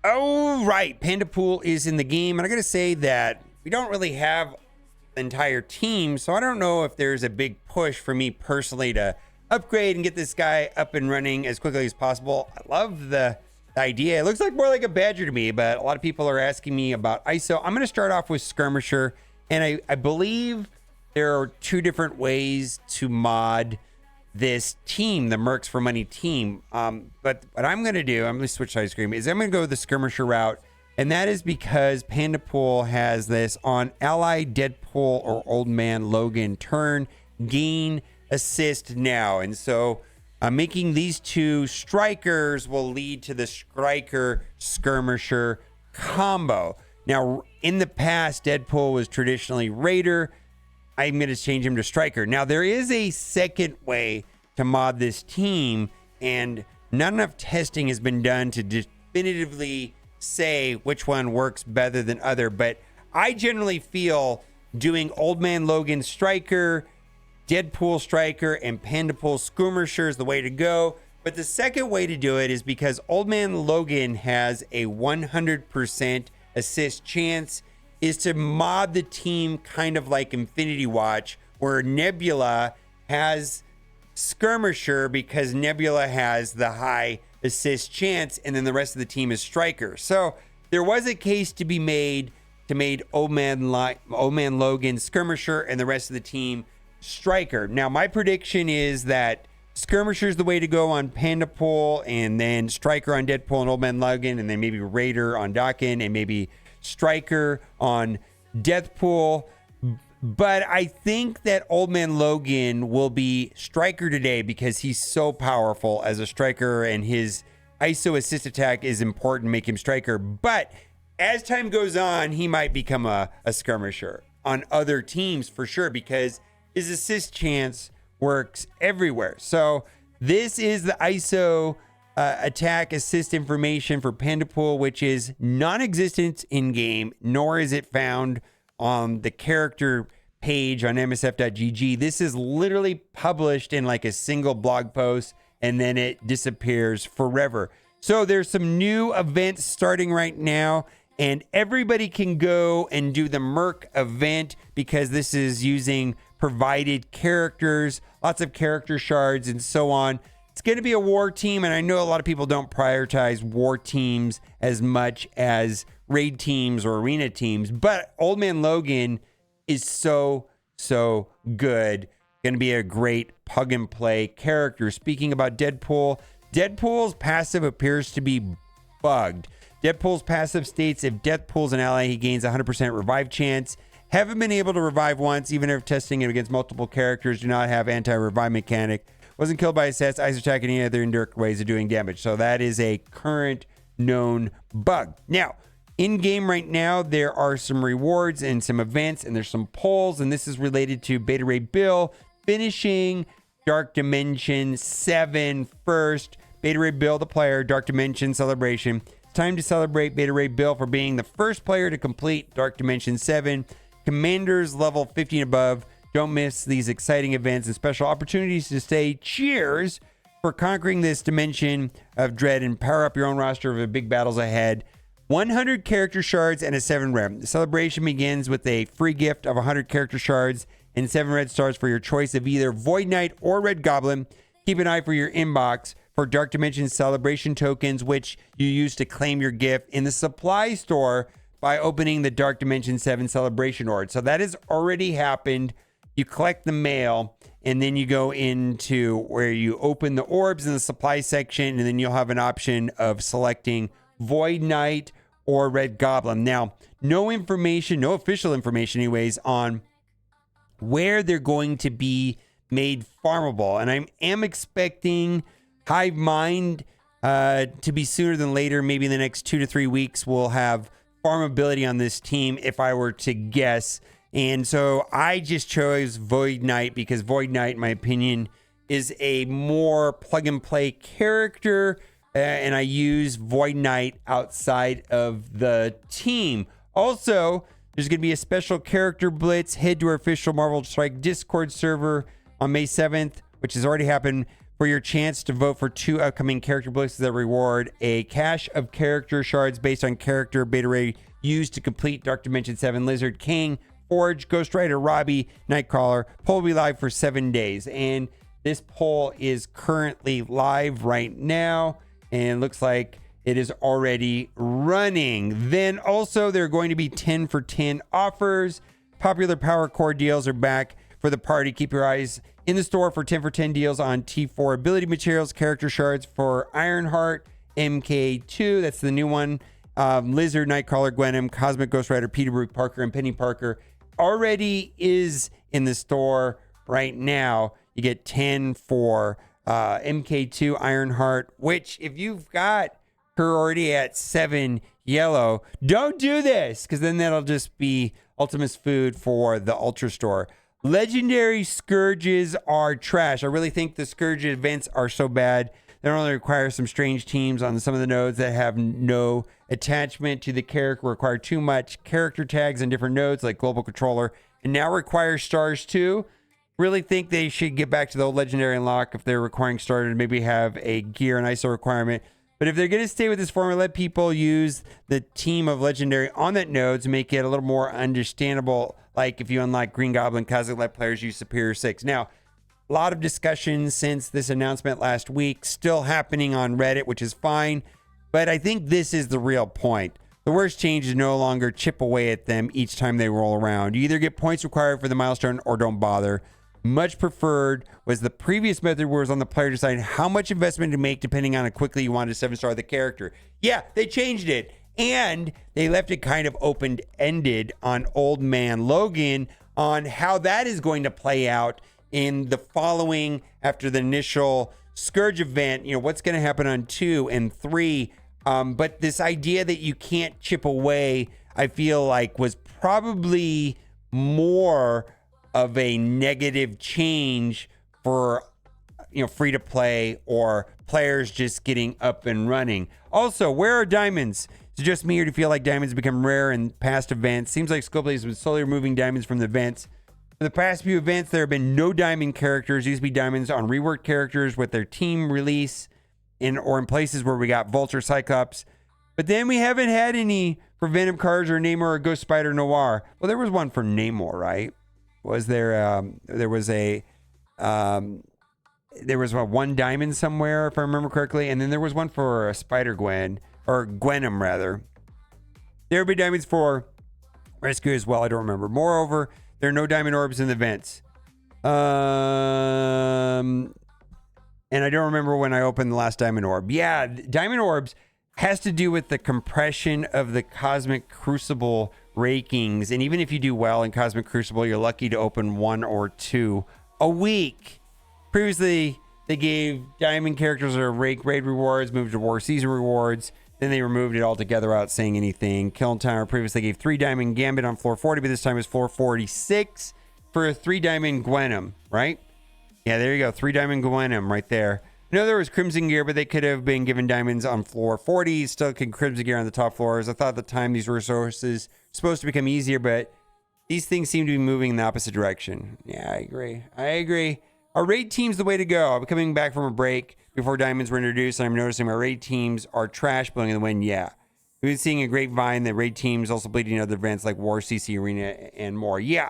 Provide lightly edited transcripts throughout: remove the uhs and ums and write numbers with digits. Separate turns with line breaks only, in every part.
Oh, right. Pandapool is in the game. And I got to say that we don't really have the entire team. So I don't know if there's a big push for me personally to upgrade and get this guy up and running as quickly as possible. I love the idea. It looks like more like a badger to me, but a lot of people are asking me about ISO. I'm going to start off with skirmisher. And I believe there are two different ways to mod this team, the Mercs for Money team. But what I'm going to do, I'm going to switch side screen, is I'm going to go the skirmisher route. And that is because Pandapool has this on ally Deadpool or Old Man Logan turn, gain assist now. And so making these two strikers will lead to the striker skirmisher combo. Now, in the past, Deadpool was traditionally Raider. I'm going to change him to striker. Now, there is a second way to mod this team, and not enough testing has been done to definitively say which one works better than other. But I generally feel doing Old Man Logan striker, Deadpool striker, and Pandapool skirmisher is the way to go. But the second way to do it is because Old Man Logan has a 100% assist chance, is to mod the team kind of like Infinity Watch, where Nebula has skirmisher because Nebula has the high assist chance, and then the rest of the team is striker. So there was a case to be made to make Old Man Logan skirmisher and the rest of the team striker. Now my prediction is that skirmisher is the way to go on Pandapool, and then striker on Deadpool and Old Man Logan, and then maybe Raider on Dakin, and maybe striker on Deathpool. But I think that Old Man Logan will be striker today because he's so powerful as a striker, and his ISO assist attack is important, make him striker. But as time goes on, he might become a skirmisher on other teams for sure, because his assist chance works everywhere. So this is the ISO attack assist information for Pandapool, which is non-existent in game, nor is it found on the character page on msf.gg. This is literally published in like a single blog post, and then it disappears forever. So there's some new events starting right now, and everybody can go and do the Merc event because this is using provided characters, lots of character shards, and so on. It's going to be a war team, and I know a lot of people don't prioritize war teams as much as raid teams or arena teams, but Old Man Logan is so good. Going to be a great plug and play character. Speaking about Deadpool, Deadpool's passive appears to be bugged. Deadpool's passive states if Deadpool's an ally, he gains 100% revive chance. Haven't been able to revive once, even if testing it against multiple characters. Do not have anti-revive mechanic. Wasn't killed by assets, ice attack, and any other indirect ways of doing damage. So that is a current known bug. Now, in game right now, there are some rewards and some events, and there's some polls, and this is related to Beta Ray Bill finishing Dark Dimension 7 first. Beta Ray Bill, the player, Dark Dimension celebration. It's time to celebrate Beta Ray Bill for being the first player to complete Dark Dimension 7. Commanders level 15 above. Don't miss these exciting events and special opportunities to say cheers for conquering this dimension of dread and power up your own roster of the big battles ahead. 100 character shards and a 7 red. The celebration begins with a free gift of 100 character shards and 7 red stars for your choice of either Void Knight or Red Goblin. Keep an eye for your inbox for Dark Dimension celebration tokens, which you use to claim your gift in the supply store by opening the Dark Dimension 7 celebration orb. So that has already happened. You collect the mail, and then you go into where you open the orbs in the supply section, and then you'll have an option of selecting Void Knight or Red Goblin. Now, no information, no official information anyways, on where they're going to be made farmable. And I am expecting Hive Mind to be sooner than later. Maybe in the next 2 to 3 weeks, we'll have farmability on this team, if I were to guess. And so I just chose Void Knight because Void Knight, in my opinion, is a more plug and play character. And I use Void Knight outside of the team. Also, there's going to be a special character blitz. Head to our official Marvel Strike Discord server on May 7th, which has already happened, for your chance to vote for 2 upcoming character blitzes that reward a cache of character shards based on character beta ray used to complete Dark Dimension 7 Lizard King, Forge, Ghost Rider, Robbie, Nightcrawler. Poll will be live for 7 days. And this poll is currently live right now. And looks like it is already running. Then also there are going to be 10 for 10 offers. Popular Power Core deals are back for the party. Keep your eyes in the store for 10 for 10 deals on T4 ability materials, character shards for Ironheart, MK2. That's the new one. Lizard, Nightcrawler, Gwenom, Cosmic Ghost Rider, Peter Brook Parker, and Penny Parker already is in the store right now. You get 10 for MK2 Ironheart, which if you've got her already at 7 yellow, don't do this, because then that'll just be Ultimate's food for the Ultra Store. Legendary Scourges are trash. I really think the Scourge events are so bad. They only require some strange teams on some of the nodes that have no attachment to the character, require too much character tags on different nodes like Global Controller, and now require stars too. Really think they should get back to the old Legendary Unlock if they're requiring stars, and maybe have a gear and ISO requirement. But if they're going to stay with this formula, let people use the team of Legendary on that node to make it a little more understandable. Like if you unlock Green Goblin, Kazakh, let players use Superior 6. Now, a lot of discussion since this announcement last week, still happening on Reddit, which is fine. But I think this is the real point. The worst change is no longer chip away at them each time they roll around. You either get points required for the milestone or don't bother. Much preferred was the previous method where it was on the player to decide how much investment to make depending on how quickly you wanted to 7-star the character. Yeah, they changed it. And they left it kind of open-ended on Old Man Logan on how that is going to play out in the following after the initial Scourge event. You know, what's going to happen on 2 and 3. But this idea that you can't chip away, I feel like was probably more of a negative change for, you know, free to play or players just getting up and running. Also, where are diamonds? Is it just me, or do you feel like diamonds become rare in past events? Seems like Scopely has been slowly removing diamonds from the events. For the past few events, there have been no diamond characters. Used to be diamonds on reworked characters with their team release or in places where we got Vulture, Cyclops. But then we haven't had any for Venom cards or Namor or Ghost Spider Noir. Well, there was one for Namor, right? Was there? There was one diamond somewhere, if I remember correctly, and then there was one for Spider Gwen or Gwenom rather. There would be diamonds for Rescue as well. I don't remember. Moreover, there are no diamond orbs in the vents. And I don't remember when I opened the last diamond orb. Yeah, diamond orbs has to do with the compression of the Cosmic Crucible rakings. And even if you do well in Cosmic Crucible, you're lucky to open 1 or 2 a week. Previously, they gave diamond characters or raid rewards, moved to war season rewards. Then they removed it altogether without saying anything. Killing Timer previously gave 3 diamond Gambit on floor 40, but this time it's floor 46 for a 3 diamond Gwenom, right? Yeah, there you go. 3 diamond Gwenom right there. I know there was Crimson Gear, but they could have been given diamonds on floor 40. Still can Crimson Gear on the top floors. I thought at the time these resources were supposed to become easier, but these things seem to be moving in the opposite direction. Yeah, I agree. Our raid team's the way to go. I'm coming back from a break before diamonds were introduced, and I'm noticing my raid teams are trash blowing in the wind. Yeah. We've been seeing a grapevine that raid teams also bleeding in other events like War, CC, Arena, and more. Yeah,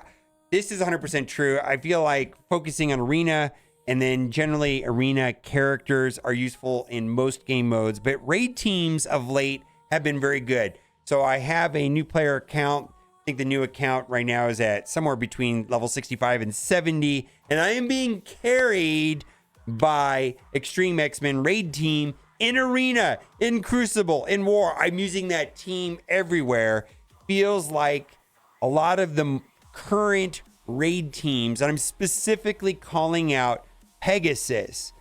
this is 100% true. I feel like focusing on Arena and then generally Arena characters are useful in most game modes, but raid teams of late have been very good. So I have a new player account. I think the new account right now is at somewhere between level 65 and 70, and I am being carried by Extreme X-Men raid team in Arena, in Crucible, in War. I'm using that team everywhere. Feels like a lot of the current raid teams, and I'm specifically calling out Pegasus,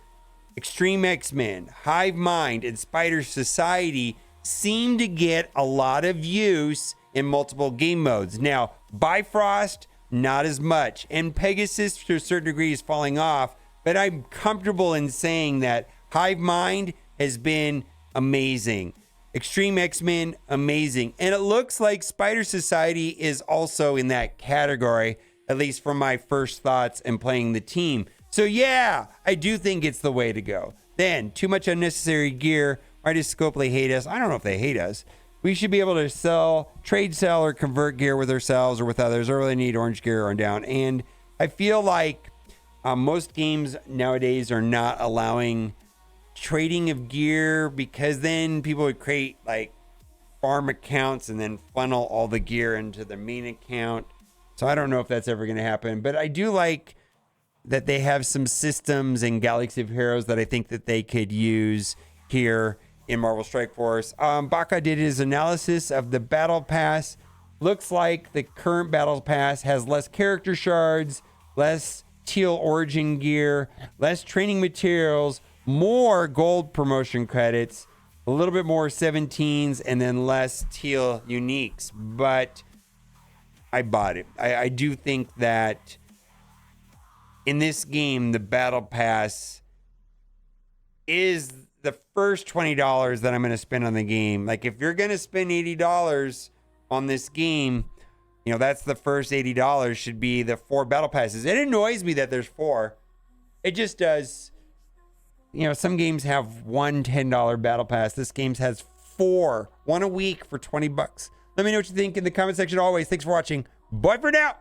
Extreme X-Men, Hive Mind, and Spider Society, seem to get a lot of use in multiple game modes. Now, Bifrost, not as much, and Pegasus to a certain degree is falling off, but I'm comfortable in saying that Hive Mind has been amazing. Extreme X-Men, amazing. And it looks like Spider Society is also in that category, at least from my first thoughts and playing the team. So yeah, I do think it's the way to go. Then, too much unnecessary gear. Why does Scopely hate us? I don't know if they hate us. We should be able to sell, trade, sell, or convert gear with ourselves or with others. I really need orange gear on down. And I feel like most games nowadays are not allowing trading of gear, because then people would create like farm accounts and then funnel all the gear into the main account. So I don't know if that's ever going to happen, but I do like that they have some systems in Galaxy of Heroes that I think that they could use here in Marvel Strike Force. Baka did his analysis of the battle pass. Looks like the current battle pass has less character shards, less teal origin gear, less training materials, more gold promotion credits, a little bit more 17s, and then less teal uniques. But I bought it. I do think that in this game, the battle pass is the first $20 that I'm going to spend on the game. Like, if you're going to spend $80 on this game, you know, that's the first $80 should be the 4 battle passes. It annoys me that there's 4. It just does. You know, some games have one $10 battle pass. This game has 4, one a week for $20. Let me know what you think in the comment section. Always, thanks for watching. Bye for now.